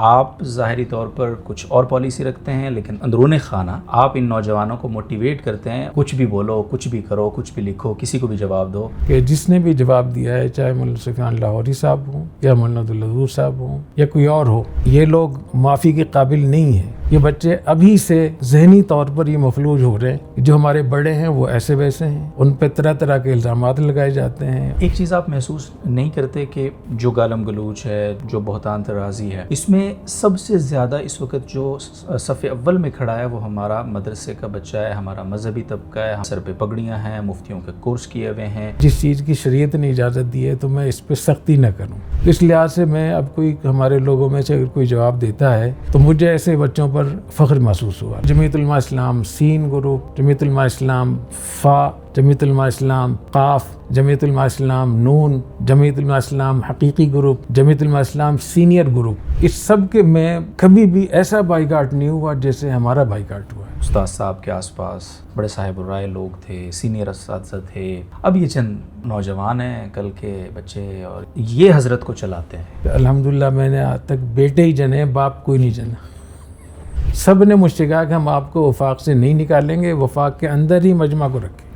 آپ ظاہری طور پر کچھ اور پالیسی رکھتے ہیں لیکن اندرون خانہ آپ ان نوجوانوں کو موٹیویٹ کرتے ہیں، کچھ بھی بولو، کچھ بھی کرو، کچھ بھی لکھو، کسی کو بھی جواب دو. کہ جس نے بھی جواب دیا ہے، چاہے مولانا سفیان لاہوری صاحب ہوں یا مولانا عبدالودود صاحب ہوں یا کوئی اور ہو، یہ لوگ معافی کے قابل نہیں ہیں. یہ بچے ابھی سے ذہنی طور پر یہ مفلوج ہو رہے ہیں. جو ہمارے بڑے ہیں وہ ایسے ویسے ہیں، ان پہ طرح طرح کے الزامات لگائے جاتے ہیں. ایک چیز آپ محسوس نہیں کرتے کہ جو گالم گلوچ ہے، جو بہتان طرازی ہے، اس میں سب سے زیادہ اس وقت جو صف اول میں کھڑا ہے وہ ہمارا مدرسے کا بچہ ہے، ہمارا مذہبی طبقہ ہے، سر پہ پگڑیاں ہیں، مفتیوں کے کورس کیے ہوئے ہیں. جس چیز کی شریعت نے اجازت دی ہے تو میں اس پہ سختی نہ کروں. اس لحاظ سے میں اب کوئی ہمارے لوگوں میں سے اگر کوئی جواب دیتا ہے تو مجھے ایسے بچوں پر فخر محسوس ہوا. جمعیت علماء اسلام سین گروپ، جمعیت علماء اسلام فا، جمعیت علماء اسلام قاف، جمعیت علماء اسلام نون، جمعیت علماء اسلام حقیقی گروپ، جمعیت علماء اسلام سینئر گروپ، اس سب کے میں کبھی بھی ایسا بائیکاٹ نہیں ہوا جیسے ہمارا بائیکاٹ ہوا ہے. استاد صاحب کے آس پاس بڑے صاحب الرائے لوگ تھے، سینئر اساتذہ تھے، اب یہ چند نوجوان ہیں، کل کے بچے، اور یہ حضرت کو چلاتے ہیں. الحمدللہ میں نے آج تک بیٹے ہی جنے، باپ کوئی نہیں جنا. سب نے مجھ سے کہا کہ ہم آپ کو وفاق سے نہیں نکالیں گے، وفاق کے اندر ہی مجمع کو رکھیں.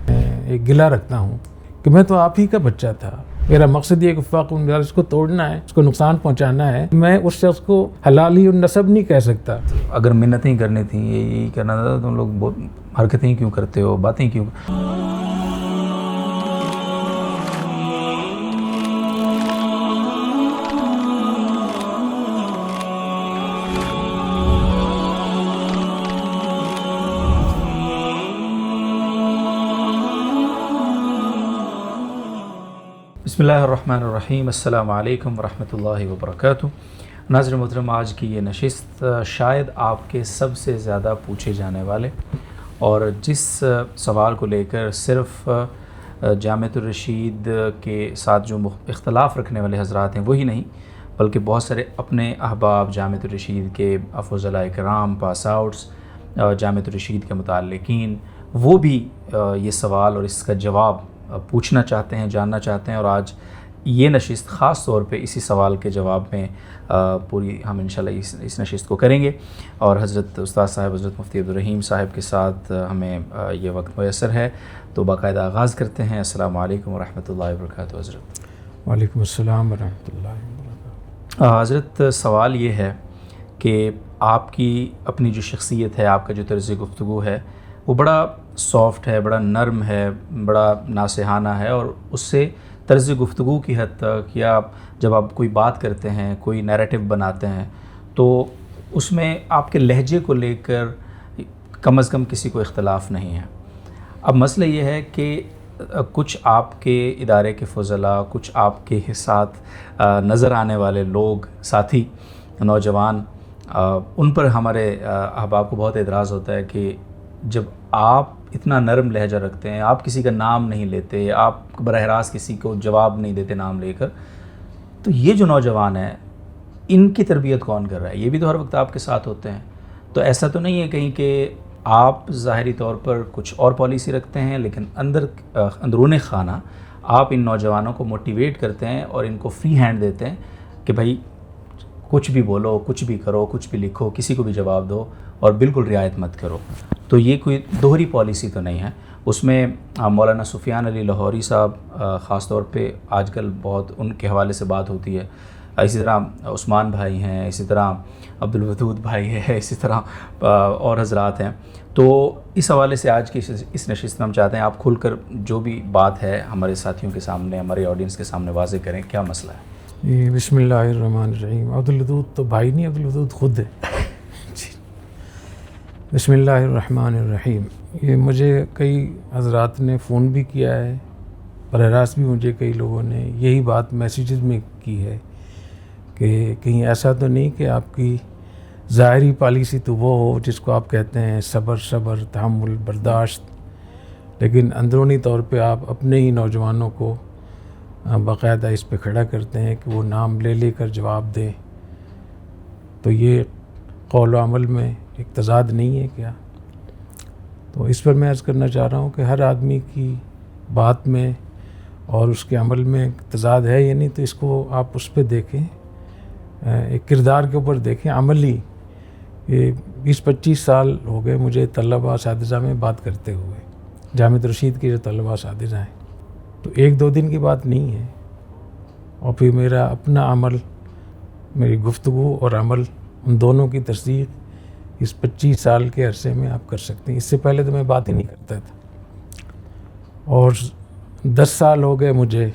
ایک گلہ رکھتا ہوں کہ میں تو آپ ہی کا بچہ تھا. میرا مقصد یہ کہ وفاق اس کو توڑنا ہے، اس کو نقصان پہنچانا ہے. میں اس شخص کو حلالی النسب نہیں کہہ سکتا. اگر منتیں کرنی تھیں، یہی کرنا تھا، تم لوگ حرکتیں کیوں کرتے ہو، باتیں کیوں؟ بسم اللہ الرحمن الرحیم. السلام علیکم ورحمۃ اللہ وبرکاتہ. ناظرین محترم، آج کی یہ نشست شاید آپ کے سب سے زیادہ پوچھے جانے والے اور جس سوال کو لے کر صرف جامعۃ الرشید کے ساتھ جو اختلاف رکھنے والے حضرات ہیں وہی نہیں، بلکہ بہت سارے اپنے احباب جامعۃ الرشید کے فضلاء کرام، پاس آؤٹس، جامعۃ الرشید کے متعلقین، وہ بھی یہ سوال اور اس کا جواب پوچھنا چاہتے ہیں، جاننا چاہتے ہیں. اور آج یہ نشست خاص طور پہ اسی سوال کے جواب میں پوری ہم انشاءاللہ اس نشست کو کریں گے. اور حضرت استاد صاحب حضرت مفتی عبدالرحیم صاحب کے ساتھ ہمیں یہ وقت میسر ہے، تو باقاعدہ آغاز کرتے ہیں. السلام علیکم ورحمۃ اللہ وبرکاتہ. حضرت وعلیکم السلام ورحمۃ اللہ وبرکاتہ. حضرت سوال یہ ہے کہ آپ کی اپنی جو شخصیت ہے، آپ کا جو طرز گفتگو ہے، وہ بڑا سافٹ ہے، بڑا نرم ہے، بڑا ناصحانہ ہے، اور اس سے طرز گفتگو کی حد تک یا جب آپ کوئی بات کرتے ہیں، کوئی نیریٹو بناتے ہیں، تو اس میں آپ کے لہجے کو لے کر کم از کم کسی کو اختلاف نہیں ہے. اب مسئلہ یہ ہے کہ کچھ آپ کے ادارے کے فضلاء، کچھ آپ کے ساتھ نظر آنے والے لوگ، ساتھی، نوجوان، ان پر ہمارے احباب کو بہت اعتراض ہوتا ہے کہ جب آپ اتنا نرم لہجہ رکھتے ہیں، آپ کسی کا نام نہیں لیتے، آپ براہ راست کسی کو جواب نہیں دیتے نام لے کر، تو یہ جو نوجوان ہیں ان کی تربیت کون کر رہا ہے؟ یہ بھی تو ہر وقت آپ کے ساتھ ہوتے ہیں. تو ایسا تو نہیں ہے کہیں کہ آپ ظاہری طور پر کچھ اور پالیسی رکھتے ہیں لیکن اندرون خانہ آپ ان نوجوانوں کو موٹیویٹ کرتے ہیں اور ان کو فری ہینڈ دیتے ہیں کہ بھائی کچھ بھی بولو، کچھ بھی کرو، کچھ بھی لکھو، کسی کو بھی جواب دو اور بالکل رعایت مت کرو. تو یہ کوئی دوہری پالیسی تو نہیں ہے. اس میں مولانا سفیان علی لاہوری صاحب خاص طور پہ آج کل بہت ان کے حوالے سے بات ہوتی ہے. اسی طرح عثمان بھائی ہیں، اسی طرح عبدالودود بھائی ہے، اسی طرح اور حضرات ہیں. تو اس حوالے سے آج کی اس نشست میں ہم چاہتے ہیں آپ کھل کر جو بھی بات ہے ہمارے ساتھیوں کے سامنے، ہمارے آڈینس کے سامنے واضح کریں. کیا مسئلہ ہے؟ بسم اللہ الرحمن الرحیم. عبدالودود تو بھائی نہیں، عبدالودود خود ہے. بسم اللہ الرحمن الرحیم. یہ مجھے کئی حضرات نے فون بھی کیا ہے، براہ راست بھی مجھے کئی لوگوں نے یہی بات میسیجز میں کی ہے کہ کہیں ایسا تو نہیں کہ آپ کی ظاہری پالیسی تو وہ ہو جس کو آپ کہتے ہیں صبر، تحمل، برداشت، لیکن اندرونی طور پہ آپ اپنے ہی نوجوانوں کو باقاعدہ اس پہ کھڑا کرتے ہیں کہ وہ نام لے لے کر جواب دیں. تو یہ قول و عمل میں ایک تضاد نہیں ہے کیا؟ تو اس پر میں عرض کرنا چاہ رہا ہوں کہ ہر آدمی کی بات میں اور اس کے عمل میں تضاد ہے یا نہیں، تو اس کو آپ اس پہ دیکھیں. ایک کردار کے اوپر دیکھیں عملی. یہ 20-25 سال ہو گئے مجھے طلبہ اساتذہ میں بات کرتے ہوئے، جامعہ رشید کے جو طلبہ اساتذہ ہیں، تو 1-2 دن کی بات نہیں ہے. اور پھر میرا اپنا عمل، میری گفتگو اور عمل، ان دونوں کی تصدیق اس 25 سال کے عرصے میں آپ کر سکتے ہیں. اس سے پہلے تو میں بات ہی نہیں کرتا تھا. اور 10 سال ہو گئے مجھے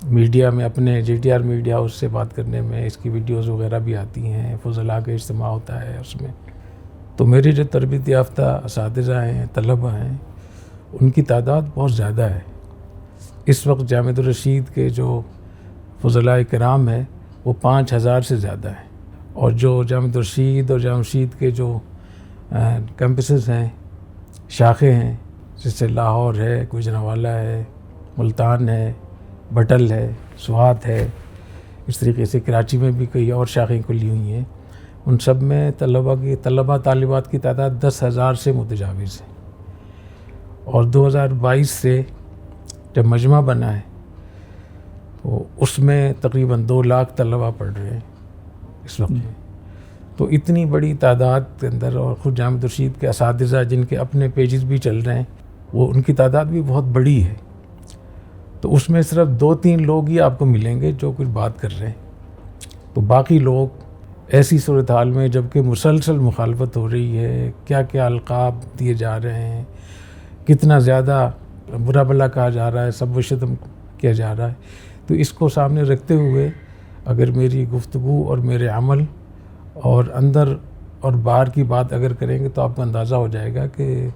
میڈیا میں، اپنے G T R media house سے بات کرنے میں. اس کی ویڈیوز وغیرہ بھی آتی ہیں، فضلاء کا اجتماع ہوتا ہے اس میں. تو میرے جو تربیت یافتہ اساتذہ ہیں، طلبہ ہیں، ان کی تعداد بہت زیادہ ہے. اس وقت جامعہ الرشید کے جو فضلاء کرام ہیں وہ 5000 سے زیادہ ہیں. اور جو جامعہ الرشید اور جامعہ رشید کے جو کیمپسز ہیں، شاخیں ہیں، جیسے لاہور ہے، گوجرانوالہ ہے، ملتان ہے، بٹل ہے، سوات ہے، اس طریقے سے کراچی میں بھی کئی اور شاخیں کھلی ہوئی ہیں. ان سب میں طلبہ طالبات کی تعداد 10,000 سے متجاوز ہے. اور 2022 سے جب مجمع بنا ہے تو اس میں تقریباً 2 لاکھ طلبہ پڑھ رہے ہیں اس وقت میں. تو اتنی بڑی تعداد کے اندر، اور خود جامعہ الرشید کے اساتذہ جن کے اپنے پیجز بھی چل رہے ہیں، وہ ان کی تعداد بھی بہت بڑی ہے. تو اس میں صرف 2-3 لوگ ہی آپ کو ملیں گے جو کچھ بات کر رہے ہیں. تو باقی لوگ ایسی صورتحال میں جب کہ مسلسل مخالفت ہو رہی ہے، کیا کیا القاب دیے جا رہے ہیں، کتنا زیادہ برا بھلا کہا جا رہا ہے، سب و شتم کیا جا رہا ہے، تو اس کو سامنے رکھتے ہوئے اگر میری گفتگو اور میرے عمل اور اندر اور باہر کی بات اگر کریں گے تو آپ کو اندازہ ہو جائے گا کہ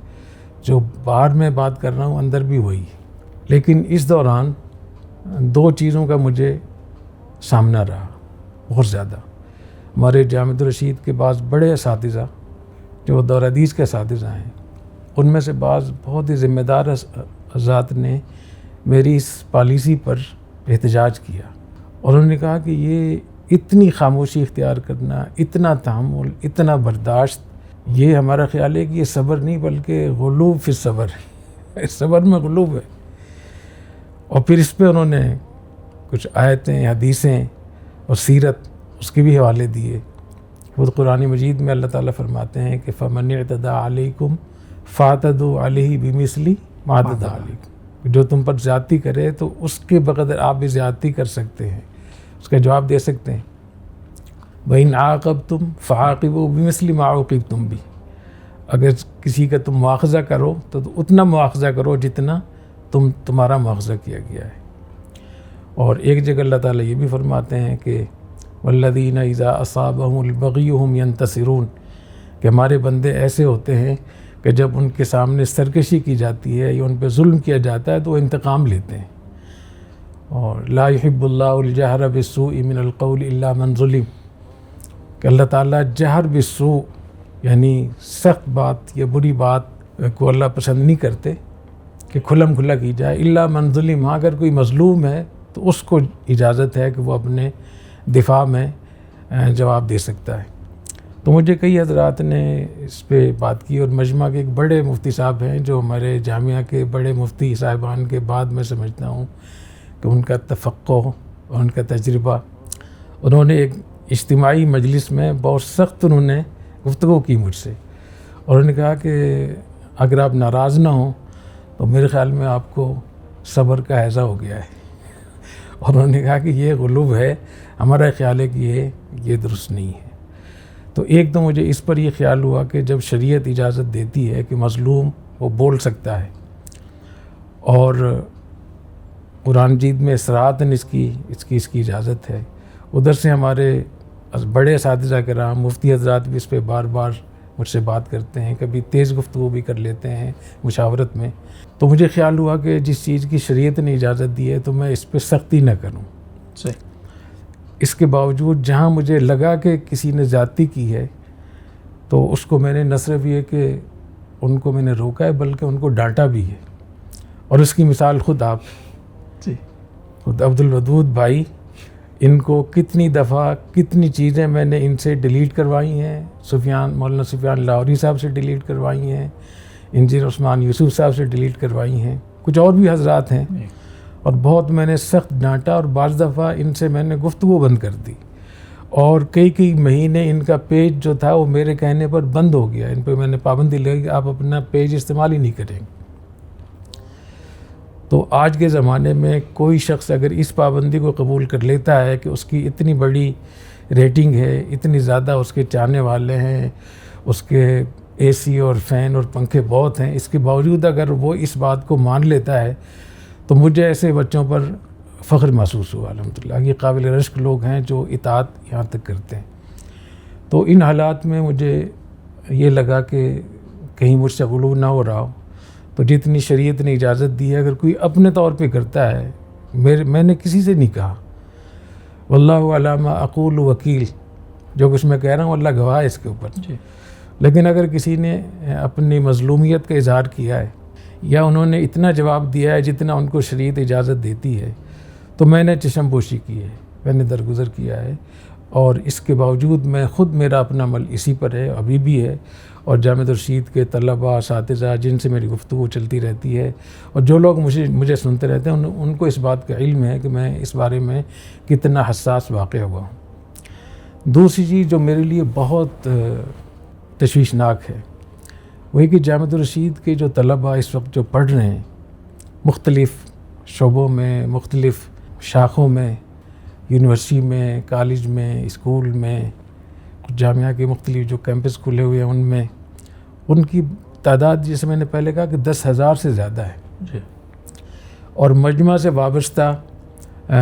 جو باہر میں بات کر رہا ہوں اندر بھی وہی ہے. لیکن اس دوران 2 چیزوں کا مجھے سامنا رہا بہت زیادہ. ہمارے جامعہ الرشید کے بعض بڑے اساتذہ جو دور حدیث کے اساتذہ ہیں، ان میں سے بعض بہت ہی ذمہ دار حضرات نے میری اس پالیسی پر احتجاج کیا. اور انہوں نے کہا کہ یہ اتنی خاموشی اختیار کرنا، اتنا تحمل، اتنا برداشت، یہ ہمارا خیال ہے کہ یہ صبر نہیں بلکہ غلوب فی الصبر ہے. صبر میں غلوب ہے. اور پھر اس پہ انہوں نے کچھ آیتیں، حدیثیں اور سیرت اس کے بھی حوالے دیے. خود قرآن مجید میں اللہ تعالیٰ فرماتے ہیں کہ فَمَنِ اعْتَدَىٰ عَلَيْكُمْ فَاعْتَدُوا عَلَيْهِ بِمِثْلِ مَا اعْتَدَىٰ عَلَيْكُمْ. جو تم پر زیادتی کرے تو اس کے بقدر آپ بھی زیادتی کر سکتے ہیں، اس کا جواب دے سکتے ہیں. وَإِنْ عَاقَبْتُمْ فَعَاقِبُوا بِمِثْلِ مَا عُوقِبْتُمْ بِهِ. اگر کسی کا تم مواخذہ کرو تو اتنا مواخذہ کرو جتنا تمہارا مواخذہ کیا گیا ہے. اور ایک جگہ اللہ تعالیٰ یہ بھی فرماتے ہیں کہ وَالَّذِينَ إِذَا أَصَابَهُمُ الْبَغْيُ هُمْ يَنْتَصِرُونَ، کہ ہمارے بندے ایسے ہوتے ہیں کہ جب ان کے سامنے سرکشی کی جاتی ہے یا ان پہ ظلم کیا جاتا ہے تو وہ انتقام لیتے ہیں. اور لا يحب اللہ الجہر بالسوء من القول الا من ظلم، کہ اللہ تعالیٰ جہر بالسوء یعنی سخت بات یا بری بات کو اللہ پسند نہیں کرتے کہ کھلم کھلا کی جائے. الا من ظلم، ہاں اگر کوئی مظلوم ہے تو اس کو اجازت ہے کہ وہ اپنے دفاع میں جواب دے سکتا ہے. تو مجھے کئی حضرات نے اس پہ بات کی، اور مجمع کے ایک بڑے مفتی صاحب ہیں جو ہمارے جامعہ کے بڑے مفتی صاحبان کے بعد میں سمجھتا ہوں کہ ان کا تفقہ اور ان کا تجربہ، انہوں نے ایک اجتماعی مجلس میں بہت سخت انہوں نے گفتگو کی مجھ سے، اور انہوں نے کہا کہ اگر آپ ناراض نہ ہوں تو میرے خیال میں آپ کو صبر کا ہیضہ ہو گیا ہے. اور انہوں نے کہا کہ یہ غلوب ہے، ہمارا خیال ہے کہ یہ درست نہیں ہے. تو ایک تو مجھے اس پر یہ خیال ہوا کہ جب شریعت اجازت دیتی ہے کہ مظلوم وہ بول سکتا ہے، اور قرآن مجید میں صراحتاً اس کی اجازت ہے، ادھر سے ہمارے بڑے اساتذہ کرام مفتی حضرات بھی اس پہ بار بار مجھ سے بات کرتے ہیں، کبھی تیز گفتگو بھی کر لیتے ہیں مشاورت میں. تو مجھے خیال ہوا کہ جس چیز کی شریعت نے اجازت دی ہے تو میں اس پہ سختی نہ کروں. صحیح. اس کے باوجود جہاں مجھے لگا کہ کسی نے زیادتی کی ہے تو اس کو میں نے نہ صرف یہ کہ ان کو میں نے روکا ہے بلکہ ان کو ڈانٹا بھی ہے. اور اس کی مثال خود آپ، خود عبد الودود بھائی، ان کو کتنی دفعہ کتنی چیزیں میں نے ان سے ڈیلیٹ کروائی ہیں. مولانا سفیان لاہوری صاحب سے ڈیلیٹ کروائی ہیں، انجینئر عثمان یوسف صاحب سے ڈیلیٹ کروائی ہیں، کچھ اور بھی حضرات ہیں. اور بہت میں نے سخت ڈانٹا، اور بعض دفعہ ان سے میں نے گفتگو بند کر دی. اور کئی مہینے ان کا پیج جو تھا وہ میرے کہنے پر بند ہو گیا. ان پہ میں نے پابندی لگائی کہ آپ اپنا پیج استعمال ہی نہیں کریں. تو آج کے زمانے میں کوئی شخص اگر اس پابندی کو قبول کر لیتا ہے کہ اس کی اتنی بڑی ریٹنگ ہے, اتنی زیادہ اس کے چاہنے والے ہیں, اس کے اے سی اور فین اور پنکھے بہت ہیں, اس کے باوجود اگر وہ اس بات کو مان لیتا ہے تو مجھے ایسے بچوں پر فخر محسوس ہوا. الحمدللہ یہ قابل رشک لوگ ہیں جو اطاعت یہاں تک کرتے ہیں. تو ان حالات میں مجھے یہ لگا کہ کہیں مجھ سے غلو نہ ہو رہا ہو, تو جتنی شریعت نے اجازت دی ہے اگر کوئی اپنے طور پہ کرتا ہے, میں نے کسی سے نہیں کہا, واللہ علی ما اقول وکیل, جو کچھ میں کہہ رہا ہوں اللہ گواہ ہے اس کے اوپر. لیکن اگر کسی نے اپنی مظلومیت کا اظہار کیا ہے یا انہوں نے اتنا جواب دیا ہے جتنا ان کو شریعت اجازت دیتی ہے, تو میں نے چشم پوشی کی ہے, میں نے درگزر کیا ہے. اور اس کے باوجود میں خود میرا اپنا عمل اسی پر ہے, ابھی بھی ہے. اور جامعہ رشید کے طلباء, اساتذہ جن سے میری گفتگو چلتی رہتی ہے, اور جو لوگ مجھے سنتے رہتے ہیں, ان کو اس بات کا علم ہے کہ میں اس بارے میں کتنا حساس واقع ہوا ہوں. دوسری چیز جو میرے لیے بہت تشویشناک ہے وہ یہ کہ جامعہ رشید کے جو طلباء اس وقت جو پڑھ رہے ہیں مختلف شعبوں میں, مختلف شاخوں میں, یونیورسٹی میں, کالج میں, اسکول میں, جامعہ کے مختلف جو کیمپس کھلے ہوئے ہیں ان میں, ان کی تعداد جیسے میں نے پہلے کہا کہ 10,000 سے زیادہ ہے. اور مجمع سے وابستہ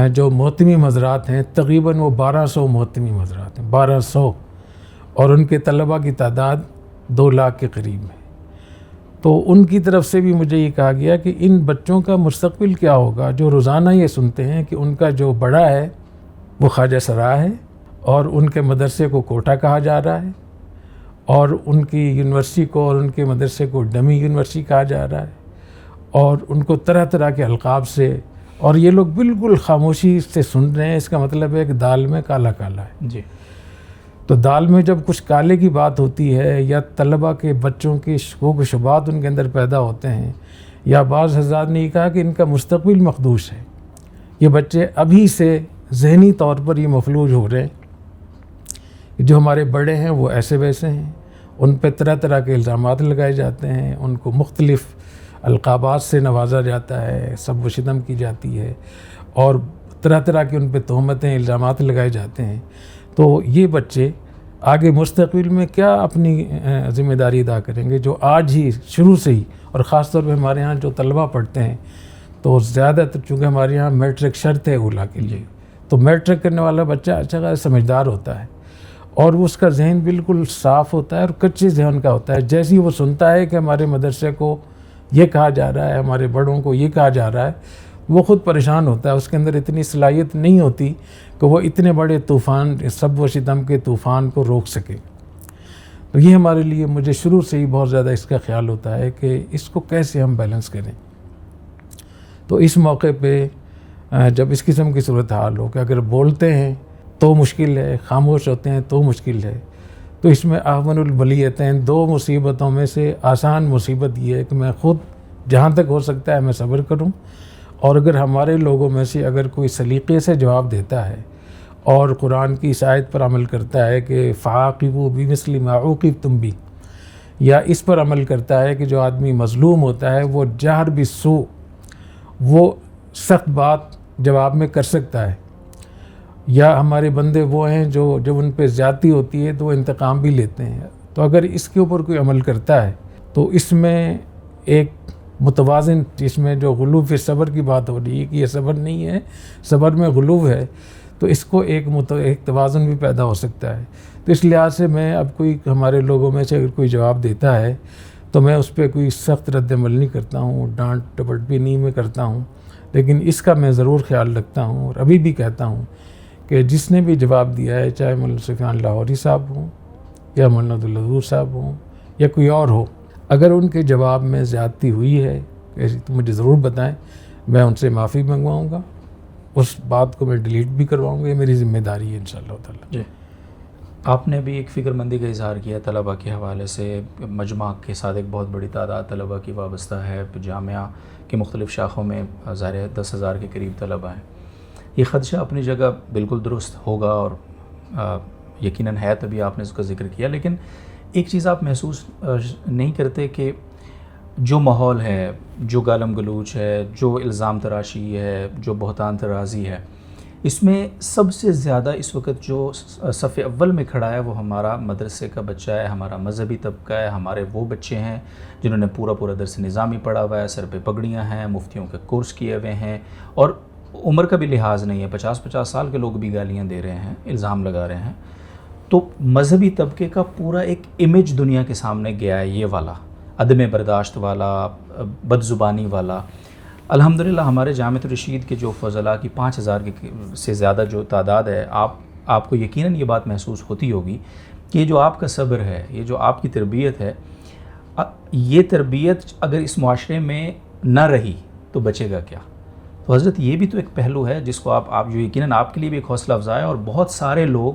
جو محتمی مزرات ہیں تقریباً وہ 1200 محتمی مزرات ہیں, 1200, اور ان کے طلباء کی تعداد 2 لاکھ کے قریب ہے. تو ان کی طرف سے بھی مجھے یہ کہا گیا کہ ان بچوں کا مستقبل کیا ہوگا جو روزانہ یہ سنتے ہیں کہ ان کا جو بڑا ہے وہ خواجہ سرا ہے, اور ان کے مدرسے کو کوٹا کہا جا رہا ہے, اور ان کی یونیورسٹی کو اور ان کے مدرسے کو ڈمی یونیورسٹی کہا جا رہا ہے, اور ان کو طرح طرح کے القاب سے, اور یہ لوگ بالکل خاموشی سے سن رہے ہیں. اس کا مطلب ہے کہ دال میں کالا کالا ہے. تو دال میں جب کچھ کالے کی بات ہوتی ہے یا طلباء کے بچوں کے شکوک و شبہات ان کے اندر پیدا ہوتے ہیں, یا بعض حضرات نے یہ کہا کہ ان کا مستقبل مخدوش ہے, یہ بچے ابھی سے ذہنی طور پر یہ مفلوج ہو رہے ہیں. جو ہمارے بڑے ہیں وہ ایسے ویسے ہیں, ان پہ طرح طرح کے الزامات لگائے جاتے ہیں, ان کو مختلف القابات سے نوازا جاتا ہے, سب و شتم کی جاتی ہے, اور طرح طرح کے ان پہ تہمتیں, الزامات لگائے جاتے ہیں. تو یہ بچے آگے مستقبل میں کیا اپنی ذمہ داری ادا کریں گے جو آج ہی شروع سے ہی, اور خاص طور پہ ہمارے ہاں جو طلباء پڑھتے ہیں تو زیادہ تر چونکہ ہمارے ہاں میٹرک شرط ہے اولا کے لیے, تو میٹرک کرنے والا بچہ اچھا خاصا سمجھدار ہوتا ہے, اور اس کا ذہن بالکل صاف ہوتا ہے اور کچے ذہن کا ہوتا ہے. جیسے ہی وہ سنتا ہے کہ ہمارے مدرسے کو یہ کہا جا رہا ہے, ہمارے بڑوں کو یہ کہا جا رہا ہے, وہ خود پریشان ہوتا ہے. اس کے اندر اتنی صلاحیت نہیں ہوتی کہ وہ اتنے بڑے طوفان, سب و شتم کے طوفان کو روک سکے. تو یہ ہمارے لیے, مجھے شروع سے ہی بہت زیادہ اس کا خیال ہوتا ہے کہ اس کو کیسے ہم بیلنس کریں. تو اس موقع پہ جب اس قسم کی صورتحال ہو کہ اگر بولتے ہیں تو مشکل ہے, خاموش ہوتے ہیں تو مشکل ہے, تو اس میں احون البلیتین, 2 مصیبتوں میں سے آسان مصیبت یہ ہے کہ میں خود جہاں تک ہو سکتا ہے میں صبر کروں, اور اگر ہمارے لوگوں میں سے اگر کوئی سلیقے سے جواب دیتا ہے اور قرآن کی اس آیت پر عمل کرتا ہے کہ فعاقبوا بمثل ما عوقبتم بہ, یا اس پر عمل کرتا ہے کہ جو آدمی مظلوم ہوتا ہے وہ جہر بالسوء, وہ سخت بات جواب میں کر سکتا ہے, یا ہمارے بندے وہ ہیں جو جب ان پہ زیادتی ہوتی ہے تو وہ انتقام بھی لیتے ہیں. تو اگر اس کے اوپر کوئی عمل کرتا ہے تو اس میں ایک متوازن, جس میں جو غلو فی صبر کی بات ہو رہی ہے کہ یہ صبر نہیں ہے, صبر میں غلو ہے, تو اس کو ایک توازن بھی پیدا ہو سکتا ہے. تو اس لحاظ سے میں اب کوئی ہمارے لوگوں میں سے اگر کوئی جواب دیتا ہے تو میں اس پہ کوئی سخت رد عمل نہیں کرتا ہوں, ڈانٹ ٹپٹ بھی نہیں میں کرتا ہوں, لیکن اس کا میں ضرور خیال رکھتا ہوں, اور ابھی بھی کہتا ہوں کہ جس نے بھی جواب دیا ہے, چاہے مولانا سفیان لاہوری صاحب ہوں یا مولانا عبدالحضور صاحب ہوں یا کوئی اور ہو, اگر ان کے جواب میں زیادتی ہوئی ہے تو مجھے ضرور بتائیں, میں ان سے معافی منگواؤں گا, اس بات کو میں ڈیلیٹ بھی کرواؤں گا, یہ میری ذمہ داری ہے انشاءاللہ تعالیٰ. جی, آپ نے بھی ایک فکر مندی کا اظہار کیا طلباء کے حوالے سے. مجمع کے ساتھ ایک بہت بڑی تعداد طلباء کی وابستہ ہے, جامعہ کی مختلف شاخوں میں ظاہر 10,000 کے قریب طلباء ہیں. یہ خدشہ اپنی جگہ بالکل درست ہوگا, اور یقیناً ہے تبھی آپ نے اس کا ذکر کیا، لیکن ایک چیز آپ محسوس نہیں کرتے کہ جو ماحول ہے، جو گالم گلوچ ہے، جو الزام تراشی ہے، جو بہتان ترازی ہے، اس میں سب سے زیادہ اس وقت جو صف اول میں کھڑا ہے وہ ہمارا مدرسے کا بچہ ہے، ہمارا مذہبی طبقہ ہے، ہمارے وہ بچے ہیں جنہوں نے پورا درس نظامی پڑھا ہوا ہے، سر پہ پگڑیاں ہیں، مفتیوں کے کورس کیے ہوئے ہیں، اور عمر کا بھی لحاظ نہیں ہے، 50 سال کے لوگ بھی گالیاں دے رہے ہیں، الزام لگا رہے ہیں. تو مذہبی طبقے کا پورا ایک امیج دنیا کے سامنے گیا ہے، یہ والا عدم برداشت والا، بد زبانی والا. الحمدللہ ہمارے جامعۃ الرشید کے جو فضلاء کی 5000 سے زیادہ جو تعداد ہے، آپ کو یقیناً یہ بات محسوس ہوتی ہوگی کہ یہ جو آپ کا صبر ہے، یہ جو آپ کی تربیت ہے، یہ تربیت اگر اس معاشرے میں نہ رہی تو بچے گا کیا؟ تو حضرت یہ بھی تو ایک پہلو ہے جس کو آپ جو یقیناً آپ کے لیے بھی ایک حوصلہ افزا ہے، اور بہت سارے لوگ،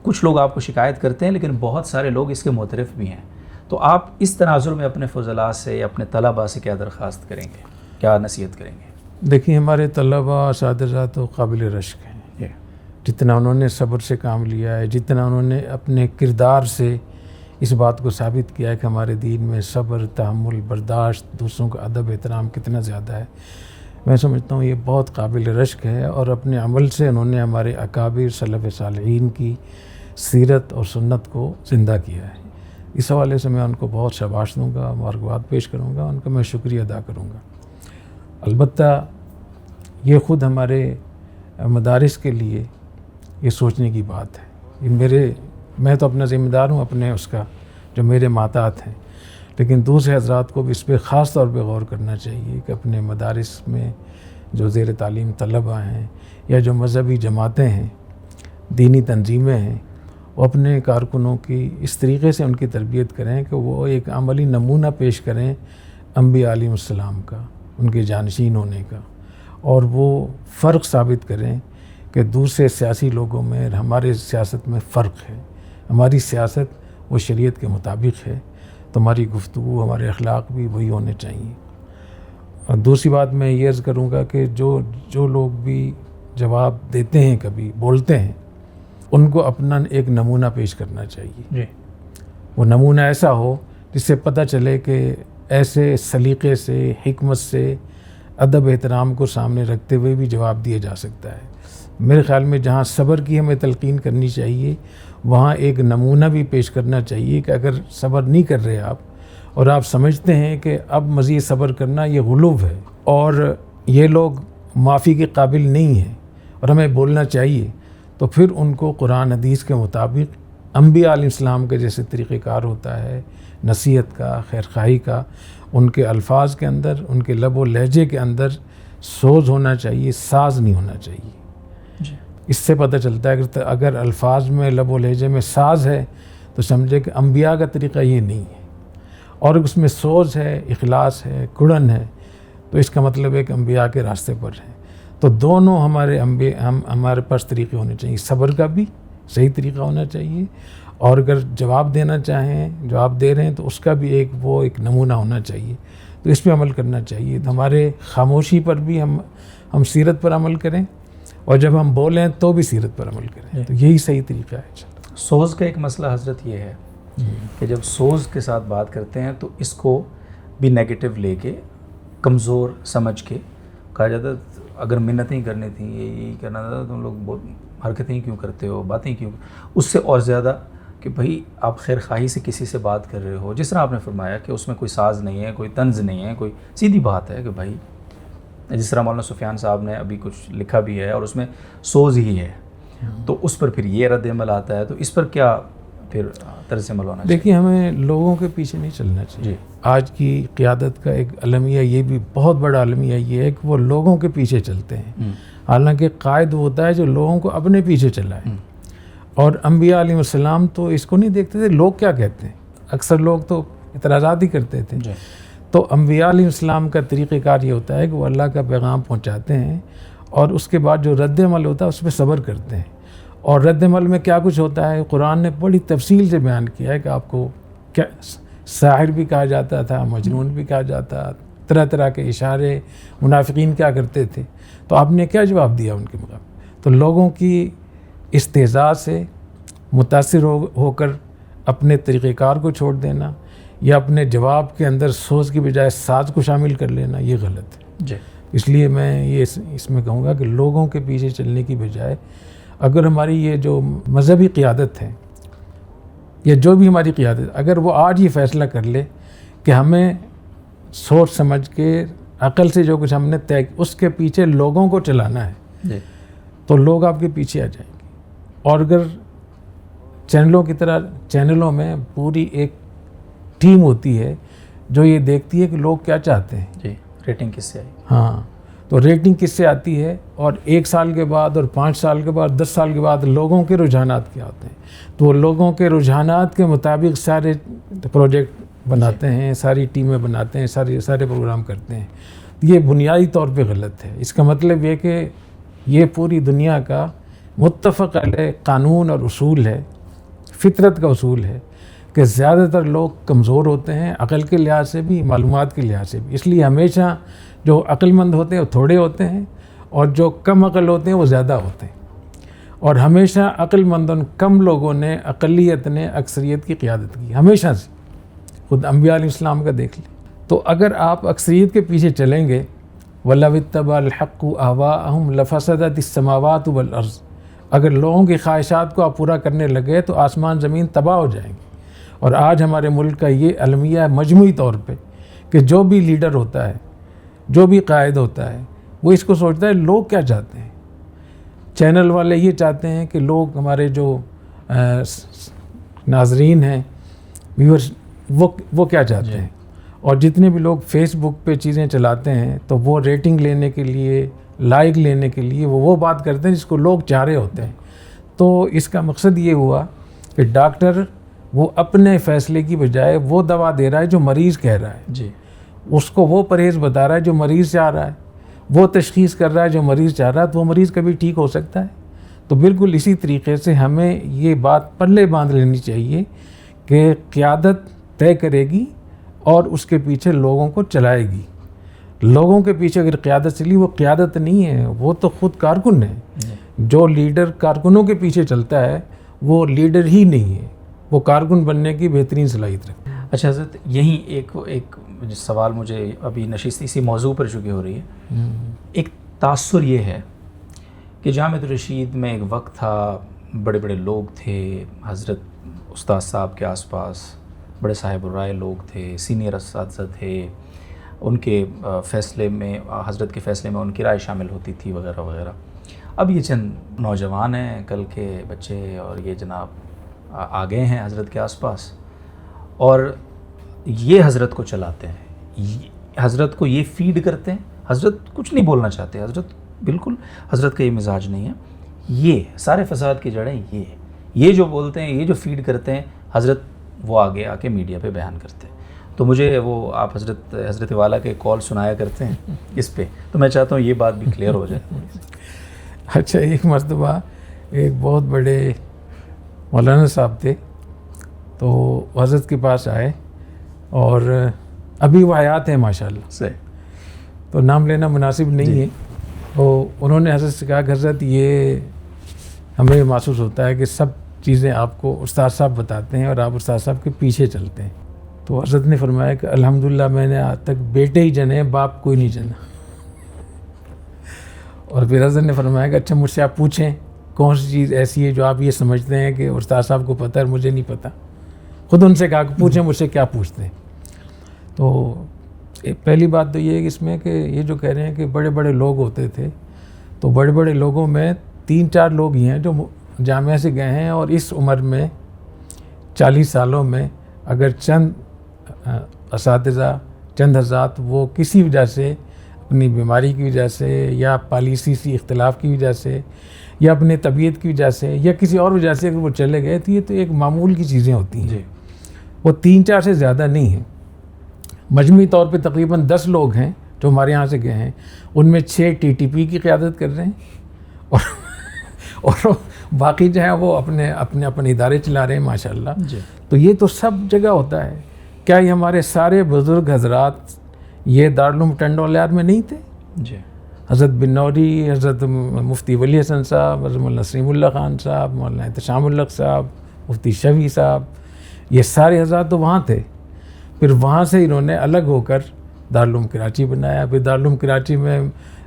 کچھ لوگ آپ کو شکایت کرتے ہیں لیکن بہت سارے لوگ اس کے معترف بھی ہیں. تو آپ اس تناظر میں اپنے فضلاء سے یا اپنے طلباء سے کیا درخواست کریں گے، کیا نصیحت کریں گے؟ دیکھیے، ہمارے طلباء اساتذہ تو قابل رشک ہیں. جتنا انہوں نے صبر سے کام لیا ہے، جتنا انہوں نے اپنے کردار سے اس بات کو ثابت کیا ہے کہ ہمارے دین میں صبر، تحمل، برداشت، دوسروں کا ادب احترام کتنا زیادہ ہے، میں سمجھتا ہوں یہ بہت قابل رشک ہے. اور اپنے عمل سے انہوں نے ہمارے اکابر سلف صالحین کی سیرت اور سنت کو زندہ کیا ہے. اس حوالے سے میں ان کو بہت شاباش دوں گا، مبارکباد پیش کروں گا، ان کا میں شکریہ ادا کروں گا. البتہ یہ خود ہمارے مدارس کے لیے یہ سوچنے کی بات ہے. یہ میں تو اپنا ذمہ دار ہوں اپنے اس کا، جو میرے ماتحت ہیں، لیکن دوسرے حضرات کو بھی اس پہ خاص طور پہ غور کرنا چاہیے کہ اپنے مدارس میں جو زیر تعلیم طلباء ہیں یا جو مذہبی جماعتیں ہیں، دینی تنظیمیں ہیں، وہ اپنے کارکنوں کی اس طریقے سے ان کی تربیت کریں کہ وہ ایک عملی نمونہ پیش کریں انبیاء علیہ السلام کا، ان کے جانشین ہونے کا، اور وہ فرق ثابت کریں کہ دوسرے سیاسی لوگوں میں ہمارے سیاست میں فرق ہے. ہماری سیاست وہ شریعت کے مطابق ہے، تو ہماری گفتگو، ہمارے اخلاق بھی وہی ہونے چاہیے. اور دوسری بات میں یہ عرض کروں گا کہ جو لوگ بھی جواب دیتے ہیں، کبھی بولتے ہیں، ان کو اپنا ایک نمونہ پیش کرنا چاہیے. جی. وہ نمونہ ایسا ہو جس سے پتہ چلے کہ ایسے سلیقے سے، حکمت سے، ادب احترام کو سامنے رکھتے ہوئے بھی جواب دیا جا سکتا ہے. میرے خیال میں جہاں صبر کی ہمیں تلقین کرنی چاہیے، وہاں ایک نمونہ بھی پیش کرنا چاہیے کہ اگر صبر نہیں کر رہے آپ، اور آپ سمجھتے ہیں کہ اب مزید صبر کرنا یہ غلو ہے اور یہ لوگ معافی کے قابل نہیں ہیں اور ہمیں بولنا چاہیے، تو پھر ان کو قرآن حدیث کے مطابق انبیاء علیہ السلام کے جیسے طریقہ کار ہوتا ہے نصیحت کا، خیرخواہی کا، ان کے الفاظ کے اندر، ان کے لب و لہجے کے اندر سوز ہونا چاہیے، ساز نہیں ہونا چاہیے. جی. اس سے پتہ چلتا ہے کہ اگر الفاظ میں، لب و لہجے میں ساز ہے تو سمجھے کہ انبیاء کا طریقہ یہ نہیں ہے، اور اس میں سوز ہے، اخلاص ہے، کڑن ہے، تو اس کا مطلب ہے کہ انبیاء کے راستے پر ہیں. تو دونوں ہمارے پاس طریقے ہونے چاہیے. صبر کا بھی صحیح طریقہ ہونا چاہیے، اور اگر جواب دینا چاہیں، جواب دے رہے ہیں، تو اس کا بھی ایک نمونہ ہونا چاہیے. تو اس پہ عمل کرنا چاہیے. تو ہمارے خاموشی پر بھی ہم سیرت پر عمل کریں، اور جب ہم بولیں تو بھی سیرت پر عمل کریں. تو یہی صحیح طریقہ ہے. سوز کا ایک مسئلہ حضرت یہ ہے کہ جب سوز کے ساتھ بات کرتے ہیں تو اس کو بھی نیگیٹو لے کے، کمزور سمجھ کے کہا جاتا ہے اگر منتیں کرنی تھیں، یہی کرنا تھا، تم لوگ حرکتیں کیوں کرتے ہو، باتیں کیوں، اس سے اور زیادہ کہ بھائی آپ خیر خواہی سے کسی سے بات کر رہے ہو، جس طرح آپ نے فرمایا کہ اس میں کوئی ساز نہیں ہے، کوئی طنز نہیں ہے، کوئی سیدھی بات ہے کہ بھائی جس طرح مولانا سفیان صاحب نے ابھی کچھ لکھا بھی ہے اور اس میں سوز ہی ہے، تو اس پر پھر یہ رد عمل آتا ہے. تو اس پر کیا پھر طرز عمل ہونا چاہیے؟ دیکھیے، ہمیں لوگوں کے پیچھے نہیں چلنا چاہیے. جی. آج کی قیادت کا ایک المیہ، یہ بھی بہت بڑا المیہ یہ ہے کہ وہ لوگوں کے پیچھے چلتے ہیں. حالانکہ قائد وہ ہوتا ہے جو لوگوں کو اپنے پیچھے چلائے. اور انبیاء علیہ السلام تو اس کو نہیں دیکھتے تھے لوگ کیا کہتے ہیں. اکثر لوگ تو اعتراضات ہی کرتے تھے. جی. تو انبیاء علیہ السلام کا طریقہ کار یہ ہوتا ہے کہ وہ اللہ کا پیغام پہنچاتے ہیں، اور اس کے بعد جو رد عمل ہوتا ہے اس پہ صبر کرتے ہیں. اور رد عمل میں کیا کچھ ہوتا ہے، قرآن نے بڑی تفصیل سے بیان کیا ہے کہ آپ کو کیا ساحر بھی کہا جاتا تھا، مجنون بھی کہا جاتا، طرح طرح کے اشارے منافقین کیا کرتے تھے. تو آپ نے کیا جواب دیا ان کے مقابلے؟ تو لوگوں کی استہزاء سے متاثر ہو کر اپنے طریقہ کار کو چھوڑ دینا یا اپنے جواب کے اندر سوچ کی بجائے ساز کو شامل کر لینا، یہ غلط ہے جی. اس لیے میں یہ اس میں کہوں گا کہ لوگوں کے پیچھے چلنے کی بجائے اگر ہماری یہ جو مذہبی قیادت ہے یا جو بھی ہماری قیادت، اگر وہ آج یہ فیصلہ کر لے کہ ہمیں سوچ سمجھ کے عقل سے جو کچھ ہم نے طے اس کے پیچھے لوگوں کو چلانا ہے جی. تو لوگ آپ کے پیچھے آ جائیں گے. اور اگر چینلوں کی طرح چینلوں میں پوری ایک ٹیم ہوتی ہے جو یہ دیکھتی ہے کہ لوگ کیا چاہتے ہیں. جی. ریٹنگ کس سے آئی؟ ہاں، تو ریٹنگ کس سے آتی ہے، اور 1 سال کے بعد اور 5 سال کے بعد 10 سال کے بعد لوگوں کے رجحانات کیا ہوتے ہیں. تو وہ لوگوں کے رجحانات کے مطابق سارے پروجیکٹ بناتے ہیں، ساری ٹیمیں بناتے ہیں، سارے پروگرام کرتے ہیں. یہ بنیادی طور پہ غلط ہے. اس کا مطلب یہ کہ یہ پوری دنیا کا متفق علیہ قانون اور اصول ہے، فطرت کا اصول ہے کہ زیادہ تر لوگ کمزور ہوتے ہیں، عقل کے لحاظ سے بھی، معلومات کے لحاظ سے بھی. اس لیے ہمیشہ جو عقل مند ہوتے ہیں وہ تھوڑے ہوتے ہیں اور جو کم عقل ہوتے ہیں وہ زیادہ ہوتے ہیں. اور ہمیشہ عقل مندوں کم لوگوں نے، اقلیت نے اکثریت کی قیادت کی ہمیشہ سے. خود انبیاء علیہ السلام کا دیکھ لیں. تو اگر آپ اکثریت کے پیچھے چلیں گے، وَلَوِ اتَّبَعَ الْحَقُّ أَهْوَاءَهُمْ لَفَسَدَتِ السَّمَاوَاتُ وَالْأَرْضُ، اگر لوگوں کی خواہشات کو آپ پورا کرنے لگے تو آسمان زمین تباہ ہو جائیں گے. اور آج ہمارے ملک کا یہ المیہ ہے مجموعی طور پہ کہ جو بھی لیڈر ہوتا ہے، جو بھی قائد ہوتا ہے، وہ اس کو سوچتا ہے لوگ کیا چاہتے ہیں. چینل والے یہ چاہتے ہیں کہ لوگ ہمارے جو ناظرین ہیں، ویورز، وہ کیا چاہتے ہیں. اور جتنے بھی لوگ فیس بک پہ چیزیں چلاتے ہیں تو وہ ریٹنگ لینے کے لیے، لائک لینے کے لیے وہ بات کرتے ہیں جس کو لوگ چاہ رہے ہوتے ہیں. تو اس کا مقصد یہ ہوا کہ ڈاکٹر وہ اپنے فیصلے کی بجائے وہ دوا دے رہا ہے جو مریض کہہ رہا ہے. جی. اس کو وہ پرہیز بتا رہا ہے جو مریض چاہ رہا ہے، وہ تشخیص کر رہا ہے جو مریض چاہ رہا ہے، تو وہ مریض کبھی ٹھیک ہو سکتا ہے. تو بالکل اسی طریقے سے ہمیں یہ بات پلے باندھ لینی چاہیے کہ قیادت طے کرے گی اور اس کے پیچھے لوگوں کو چلائے گی. لوگوں کے پیچھے اگر قیادت چلی، وہ قیادت نہیں ہے، وہ تو خود کارکن ہے. جو لیڈر کارکنوں کے پیچھے چلتا ہے وہ لیڈر ہی نہیں ہے، وہ کارکن بننے کی بہترین صلاحیت رکھتا ہے. اچھا حضرت، یہیں ایک سوال مجھے ابھی نشست اسی موضوع پر چونکہ ہو رہی ہے. ایک تاثر یہ ہے کہ جامعۃ الرشید میں ایک وقت تھا، بڑے بڑے لوگ تھے، حضرت استاد صاحب کے آس پاس بڑے صاحب الرائے لوگ تھے، سینئر اساتذہ تھے، ان کے فیصلے میں، حضرت کے فیصلے میں ان کی رائے شامل ہوتی تھی وغیرہ وغیرہ. اب یہ چند نوجوان ہیں، کل کے بچے، اور یہ جناب آ گئے ہیں حضرت کے آس پاس اور یہ حضرت کو چلاتے ہیں، حضرت کو یہ فیڈ کرتے ہیں. حضرت کچھ نہیں بولنا چاہتے، حضرت بالکل، حضرت کا یہ مزاج نہیں ہے. یہ سارے فساد کی جڑیں یہ جو بولتے ہیں، یہ جو فیڈ کرتے ہیں، حضرت وہ آگے آ کے میڈیا پہ بیان کرتے ہیں. تو مجھے وہ آپ حضرت والا کے کال سنایا کرتے ہیں اس پہ، تو میں چاہتا ہوں یہ بات بھی کلیئر ہو جائے. اچھا، ایک مرتبہ ایک بہت بڑے مولانا صاحب تھے، تو حضرت کے پاس آئے اور ابھی وہ حیات ہیں ماشاءاللہ سے، تو نام لینا مناسب نہیں ہے. تو انہوں نے حضرت سے کہا کہ حضرت یہ ہمیں محسوس ہوتا ہے کہ سب چیزیں آپ کو استاد صاحب بتاتے ہیں اور آپ استاد صاحب کے پیچھے چلتے ہیں. تو حضرت نے فرمایا کہ الحمدللہ میں نے آج تک بیٹے ہی جنے، باپ کوئی نہیں جنا. اور پھر حضرت نے فرمایا کہ اچھا مجھ سے آپ پوچھیں کون سی چیز ایسی ہے جو آپ یہ سمجھتے ہیں کہ استاد صاحب کو پتہ ہے اور مجھے نہیں پتہ. خود ان سے کہا کہ پوچھیں مجھ سے کیا پوچھتے ہیں. تو پہلی بات تو یہ ہے کہ اس میں کہ یہ جو کہہ رہے ہیں کہ بڑے بڑے لوگ ہوتے تھے، تو بڑے بڑے لوگوں میں 3-4 لوگ ہی ہیں جو جامعہ سے گئے ہیں، اور اس عمر میں 40 سالوں میں اگر چند اساتذہ، چند حضرات وہ کسی وجہ سے، اپنی بیماری کی وجہ سے یا پالیسی سی اختلاف کی وجہ سے یا اپنے طبیعت کی وجہ سے یا کسی اور وجہ سے اگر وہ چلے گئے تو یہ تو ایک معمول کی چیزیں ہوتی ہیں. وہ 3-4 سے زیادہ نہیں ہیں. مجموعی طور پہ تقریباً 10 لوگ ہیں جو ہمارے یہاں سے گئے ہیں، ان میں 6 TTP کی قیادت کر رہے ہیں اور باقی جو ہیں وہ اپنے ادارے چلا رہے ہیں ماشاءاللہ. تو یہ تو سب جگہ ہوتا ہے. کیا یہ ہمارے سارے بزرگ حضرات یہ دارالعلوم ٹنڈولیار میں نہیں تھے؟ حضرت بن نوری، حضرت مفتی ولی حسن صاحب، حضرت مولانا نسیم اللہ خان صاحب، مولانا احتشام الحق صاحب، مفتی شفیع صاحب، یہ سارے حضرات تو وہاں تھے. پھر وہاں سے انہوں نے الگ ہو کر دارالعلوم کراچی بنایا. پھر دارالعلوم کراچی میں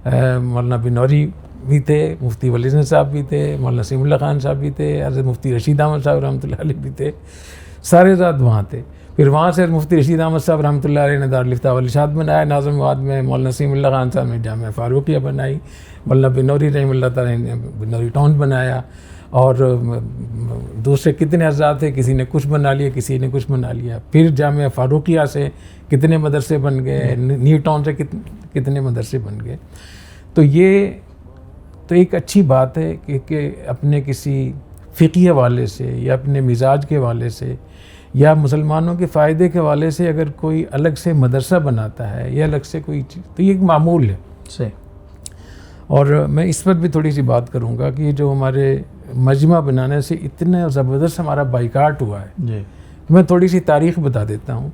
مولانا بنوری بھی تھے، مفتی ولی حسن صاحب بھی تھے، مولانا نسیم اللہ خان صاحب بھی تھے، حضرت مفتی رشید احمد صاحب رحمۃ اللہ علیہ بھی تھے، سارے حضرات وہاں تھے. پھر وہاں سے مفتی رشید احمد صاحب رحمۃ اللہ علیہ نے دارالفتاء والارشاد بنایا. ناظم آباد میں مولانا نسیم اللہ خان صاحب نے جامعہ فاروقیہ بنائی. مولانا بنوری رحمہ اللہ تعالیٰ نے بنوری ٹاؤن بنایا. اور دوسرے کتنے حضرات تھے، کسی نے کچھ بنا لیا، کسی نے کچھ بنا لیا. پھر جامعہ فاروقیہ سے کتنے مدرسے بن گئے، نیو ٹاؤن سے کتنے مدرسے بن گئے. تو یہ تو ایک اچھی بات ہے کہ اپنے کسی فقہی حوالے سے یا اپنے مزاج کے حوالے سے یا مسلمانوں کے فائدے کے حوالے سے اگر کوئی الگ سے مدرسہ بناتا ہے یا الگ سے کوئی چیز، تو یہ ایک معمول ہے. صحیح. اور میں اس پر بھی تھوڑی سی بات کروں گا کہ جو ہمارے مجمع بنانے سے اتنا زبردست ہمارا بائیکاٹ ہوا ہے. جی. میں تھوڑی سی تاریخ بتا دیتا ہوں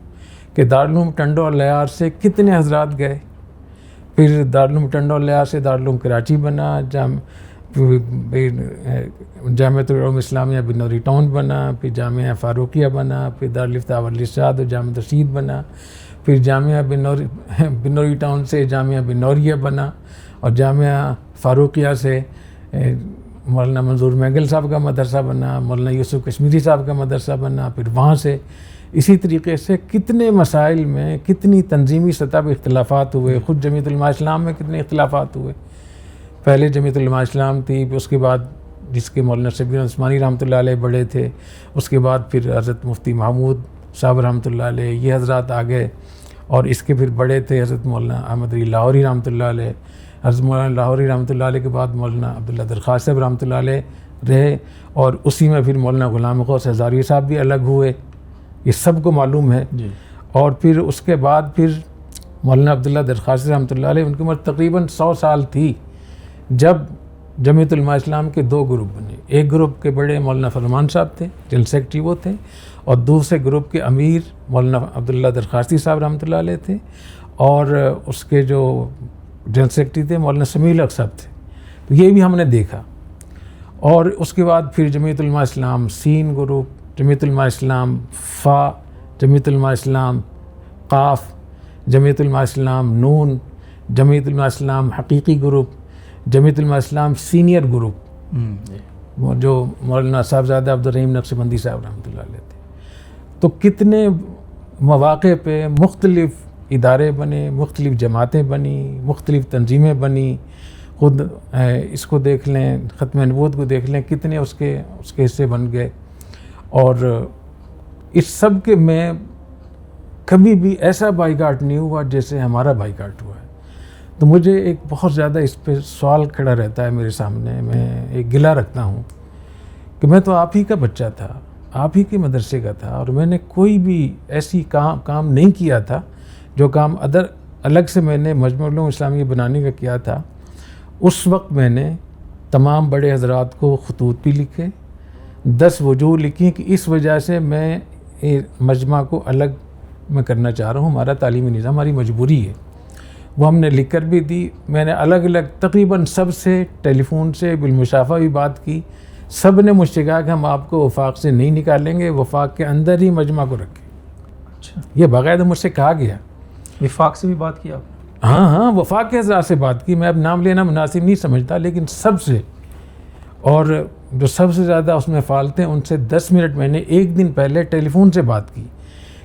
کہ دارالعلوم ٹنڈو اور لیار سے کتنے حضرات گئے. پھر دارالعلوم ٹنڈو اور لیار سے دارالعلوم کراچی بنا، جامعۃ العلوم اسلامیہ بنوری ٹاؤن بنا، پھر جامعہ فاروقیہ بنا، پھر دارالفتاء والارشاد اور جامعہ رشید بنا، پھر جامعہ بنوری ٹاؤن سے جامعہ بنوریہ بنا، اور جامعہ فاروقیہ سے مولانا منظور مینگل صاحب کا مدرسہ بنا، مولانا یوسف کشمیری صاحب کا مدرسہ بنا. پھر وہاں سے اسی طریقے سے کتنے مسائل میں کتنی تنظیمی سطح پہ اختلافات ہوئے. خود جمعیت علماء اسلام میں کتنے اختلافات ہوئے. پہلے جمعیت علماء اسلام تھی، پھر اس کے بعد جس کے مولانا شبیر عثمانی رحمۃ اللہ علیہ بڑے تھے، اس کے بعد پھر حضرت مفتی محمود صاحب رحمۃ اللہ علیہ، یہ حضرات آ گئے. اور اس کے پھر بڑے تھے حضرت مولانا احمد علی لاہوری رحمۃ اللہ علیہ. حضرت مولانا لاہوری رحمۃ اللہ علیہ کے بعد مولانا عبداللہ درخواست صاحب رحمۃ اللہ علیہ رہے، اور اسی میں پھر مولانا غلام غوث ہزاروی صاحب بھی الگ ہوئے، یہ سب کو معلوم ہے. جی. اور پھر اس کے بعد پھر مولانا عبداللہ درخواست رحمۃ اللہ علیہ، ان کی عمر تقریباً 100 سال تھی جب جمعیت علماء اسلام کے 2 گروپ بنے. ایک گروپ کے بڑے مولانا فرمان صاحب تھے، جنرل سیکرٹری وہ تھے، اور دوسرے گروپ کے امیر مولانا عبداللہ درخواستی صاحب رحمۃ اللہ علیہ تھے، اور اس کے جو جنرل سیکرٹری تھے مولانا سمیع الحق صاحب تھے. تو یہ بھی ہم نے دیکھا. اور اس کے بعد پھر جمعیت علماء اسلام سین گروپ، جمعیت علماء اسلام فا، جمعیت علماء اسلام قاف، جمعیت علماء اسلام نون، جمعیت علماء اسلام حقیقی گروپ، جمعیت علماء اسلام سینئر گروپ، جو مولانا صاحبزادہ عبدالرحیم نقشبندی صاحب رحمۃ اللہ علیہ تھے. تو کتنے مواقع پہ مختلف ادارے بنے، مختلف جماعتیں بنی، مختلف تنظیمیں بنی. خود اس کو دیکھ لیں، ختم نبوت کو دیکھ لیں، کتنے اس کے حصے بن گئے. اور اس سب کے میں کبھی بھی ایسا بائیکاٹ نہیں ہوا جیسے ہمارا بائیکاٹ ہوا ہے. تو مجھے ایک بہت زیادہ اس پہ سوال کھڑا رہتا ہے میرے سامنے. میں ایک گلہ رکھتا ہوں کہ میں تو آپ ہی کا بچہ تھا، آپ ہی کے مدرسے کا تھا، اور میں نے کوئی بھی ایسی کام نہیں کیا تھا جو کام الگ سے میں نے مجمع علوم اسلامیہ بنانے کا کیا تھا. اس وقت میں نے تمام بڑے حضرات کو خطوط بھی لکھے، 10 وجوہ لکھی کہ اس وجہ سے میں مجمع کو الگ میں کرنا چاہ رہا ہوں، ہمارا تعلیمی نظام ہماری مجبوری ہے. وہ ہم نے لکھ کر بھی دی. میں نے الگ الگ تقریباً سب سے ٹیلی فون سے بالمشافہ بھی بات کی. سب نے مجھ سے کہا کہ ہم آپ کو وفاق سے نہیں نکالیں گے، وفاق کے اندر ہی مجمع کو رکھیں. اچھا، یہ باقاعدہ مجھ سے کہا گیا. وفاق سے بھی بات کی آپ نے؟ ہاں، وفاق کے حضرات سے بات کی. میں اب نام لینا مناسب نہیں سمجھتا، لیکن سب سے، اور جو سب سے زیادہ اس میں فعال تھے ان سے 10 منٹ میں نے ایک دن پہلے ٹیلی فون سے بات کی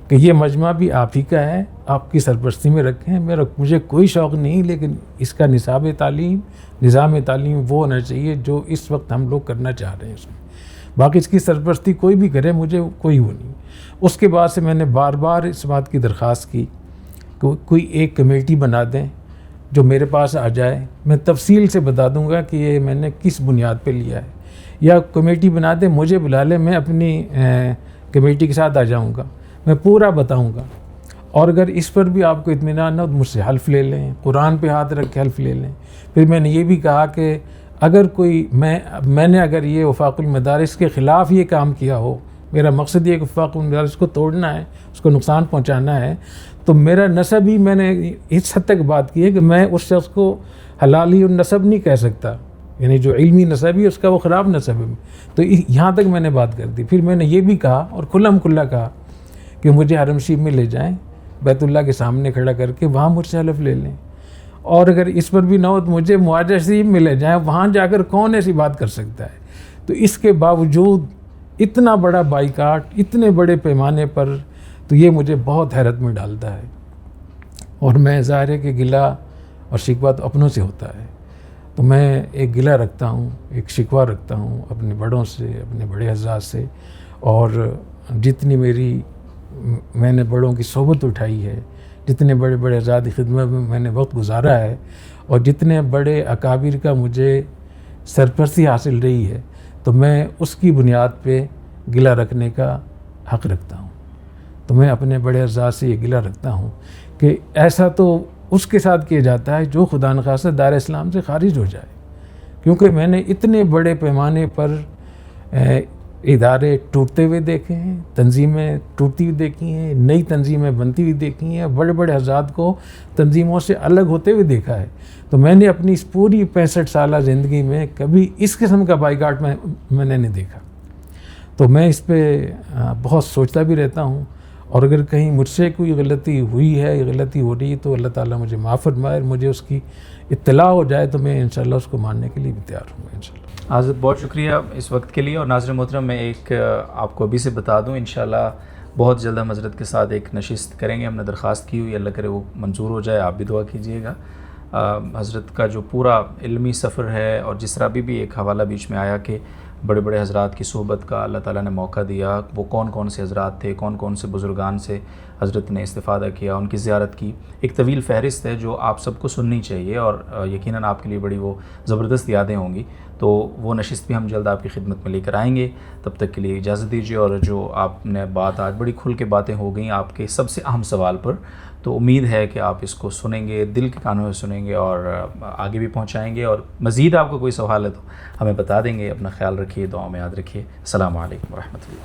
کہ یہ مجمع بھی آپ ہی کا ہے، آپ کی سرپرستی میں رکھیں. مجھے کوئی شوق نہیں، لیکن اس کا نصاب تعلیم، نظام تعلیم وہ ہونا چاہیے جو اس وقت ہم لوگ کرنا چاہ رہے ہیں. اس میں باقی اس کی سرپرستی کوئی بھی کرے، مجھے کوئی وہ نہیں. اس کے بعد سے میں نے بار بار اس بات کی درخواست کی کہ کوئی ایک کمیٹی بنا دیں جو میرے پاس آ جائے. میں تفصیل سے بتا دوں گا کہ یہ میں نے کس بنیاد پہ لیا ہے. یا کمیٹی بنا دیں، مجھے بلا لیں، میں اپنی کمیٹی کے ساتھ آ جاؤں گا، میں پورا بتاؤں گا. اور اگر اس پر بھی آپ کو اطمینان نہ ہو تو مجھ سے حلف لے لیں، قرآن پہ ہاتھ رکھ کے حلف لے لیں. پھر میں نے یہ بھی کہا کہ اگر کوئی میں نے اگر یہ وفاق المدارس کے خلاف یہ کام کیا ہو، میرا مقصد یہ کہ وفاق المدارس کو توڑنا ہے، اس کو نقصان پہنچانا ہے، تو میرا نسب ہی، میں نے اس حد تک بات کی ہے کہ میں اس شخص کو حلالی النسب نہیں کہہ سکتا. یعنی جو علمی نصب ہے اس کا وہ خراب نصب ہے. تو یہاں تک میں نے بات کر دی. پھر میں نے یہ بھی کہا اور کھلم کھلا کہا کہ مجھے حرم شریف میں لے جائیں, بیت اللہ کے سامنے کھڑا کر کے وہاں مجھ سے حلف لے لیں, اور اگر اس پر بھی نہ ہو تو مجھے معاہدہ شریف میں لے جائیں, وہاں جا کر کون ایسی بات کر سکتا ہے. تو اس کے باوجود اتنا بڑا بائیکاٹ اتنے بڑے پیمانے پر, تو یہ مجھے بہت حیرت میں ڈالتا ہے. اور میں ظاہر ہے کہ گلہ اور شکوہ تو اپنوں سے ہوتا ہے, تو میں ایک گلہ رکھتا ہوں, ایک شکوہ رکھتا ہوں اپنے بڑوں سے, اپنے بڑے حضرات سے, اور جتنی میں نے بڑوں کی صحبت اٹھائی ہے, جتنے بڑے بڑے حضرات کی خدمت میں نے وقت گزارا ہے, اور جتنے بڑے اکابر کا مجھے سرپرستی حاصل رہی ہے, تو میں اس کی بنیاد پہ گلہ رکھنے کا حق رکھتا ہوں. تو میں اپنے بڑے حضرات سے یہ گلہ رکھتا ہوں کہ ایسا تو اس کے ساتھ کیا جاتا ہے جو خدا نخواستہ دار اسلام سے خارج ہو جائے, کیونکہ میں نے اتنے بڑے پیمانے پر ادارے ٹوٹتے ہوئے دیکھے ہیں, تنظیمیں ٹوٹتی ہوئی دیکھی ہیں, نئی تنظیمیں بنتی ہوئی دیکھی ہیں, بڑے بڑے حضرات کو تنظیموں سے الگ ہوتے ہوئے دیکھا ہے. تو میں نے اپنی اس پوری 65 سالہ زندگی میں کبھی اس قسم کا بائیکاٹ میں نے نہیں دیکھا. تو میں اس پہ بہت سوچتا بھی رہتا ہوں, اور اگر کہیں مجھ سے کوئی غلطی ہوئی ہے, غلطی ہو رہی ہے, تو اللہ تعالیٰ مجھے معاف فرمائے, مجھے اس کی اطلاع ہو جائے تو میں انشاءاللہ اس کو ماننے کے لیے بھی تیار ہوں گا انشاءاللہ. حضرت بہت شکریہ اس وقت کے لیے. اور ناظرین محترم, میں ایک آپ کو ابھی سے بتا دوں, انشاءاللہ بہت جلد ہم حضرت کے ساتھ ایک نشست کریں گے. ہم نے درخواست کی ہوئی, اللہ کرے وہ منظور ہو جائے, آپ بھی دعا کیجیے گا. حضرت کا جو پورا علمی سفر ہے, اور جس طرح بھی ایک حوالہ بیچ میں آیا کہ بڑے بڑے حضرات کی صحبت کا اللہ تعالیٰ نے موقع دیا, وہ کون کون سے حضرات تھے, کون کون سے بزرگان سے حضرت نے استفادہ کیا, ان کی زیارت کی, ایک طویل فہرست ہے جو آپ سب کو سننی چاہیے, اور یقیناً آپ کے لیے بڑی وہ زبردست یادیں ہوں گی. تو وہ نشست بھی ہم جلد آپ کی خدمت میں لے کر آئیں گے. تب تک کے لیے اجازت دیجیے. اور جو آپ نے بات آج بڑی کھل کے باتیں ہو گئیں آپ کے سب سے اہم سوال پر, تو امید ہے کہ آپ اس کو سنیں گے, دل کے کانوں سے سنیں گے, اور آگے بھی پہنچائیں گے. اور مزید آپ کو کوئی سوال ہے تو ہمیں بتا دیں گے. اپنا خیال رکھیے, دعاؤں میں یاد رکھیے. السلام علیکم ورحمۃ اللہ.